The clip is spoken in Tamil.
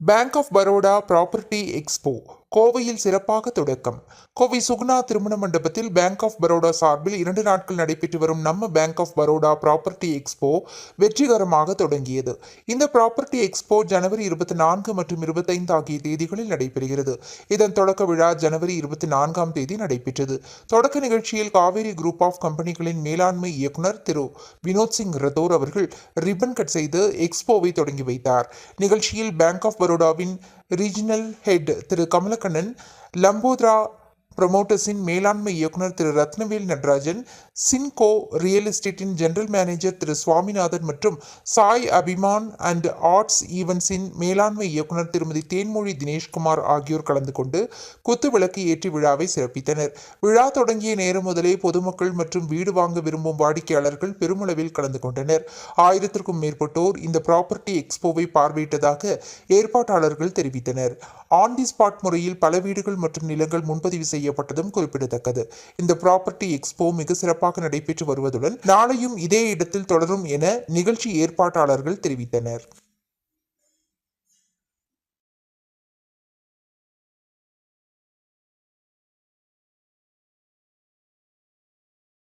Bank of Baroda property expo கோவையில் சிறப்பாக தொடக்கம். கோவை சுகுணா திருமண மண்டபத்தில் பேங்க் ஆஃப் பரோடா சார்பில் 2 நாட்கள் நடைபெற்று வரும் நம்ம bank of Baroda property expo வெற்றிகரமாக தொடங்கியது. இந்த ப்ராப்பர்ட்டி எக்ஸ்போ ஜனவரி 24 மற்றும் 25 ஆகிய தேதிகளில் நடைபெறுகிறது. இதன் தொடக்க விழா ஜனவரி 24ஆம் தேதி நடைபெற்றது. தொடக்க நிகழ்ச்சியில் காவேரி குரூப் ஆஃப் கம்பெனிகளின் மேலாண்மை இயக்குனர் திரு வினோத் சிங் ரத்தோர் அவர்கள் ரிப்பன் கட் செய்து எக்ஸ்போவை தொடங்கி வைத்தார். நிகழ்ச்சியில் பேங்க் ஆஃப் பரோடாவின் ரீஜனல் ஹெட் திரு கமலக்கண்ணன், லம்போத்ரா புரமோட்டர்ஸின் மேலாண்மை இயக்குனர் திரு ரத்னவேல் நடராஜன், சின்கோ ரியல் எஸ்டேட்டின் ஜெனரல் மேனேஜர் திரு சுவாமிநாதன் மற்றும் சாய் அபிமான் அண்ட் ஆர்ட்ஸ் ஈவென்ட்ஸின் மேலாண்மை இயக்குனர் திருமதி தேன்மொழி தினேஷ்குமார் ஆகியோர் கலந்து கொண்டு குத்து விளக்கு ஏற்றி விழாவை சிறப்பித்தனர். விழா தொடங்கிய நேரம் முதலே பொதுமக்கள் மற்றும் வீடு வாங்க விரும்பும் வாடிக்கையாளர்கள் பெருமளவில் கலந்து கொண்டனர். 1000க்கும் மேற்பட்டோர் இந்த ப்ராப்பர்ட்டி எக்ஸ்போவை பார்வையிட்டதாக ஏற்பாட்டாளர்கள் தெரிவித்தனர். ஆன் தி ஸ்பாட் முறையில் பல வீடுகள் மற்றும் நிலங்கள் முன்பதிவு செய்யப்பட்டதும் குறிப்பிடத்தக்கது. இந்த ப்ராப்பர்ட்டி எக்ஸ்போ மிக சிறப்பாக நடைபெற்று வருவதுடன் நாளையும் இதே இடத்தில் தொடரும் என நிகழ்ச்சி ஏற்பாட்டாளர்கள் தெரிவித்தனர்.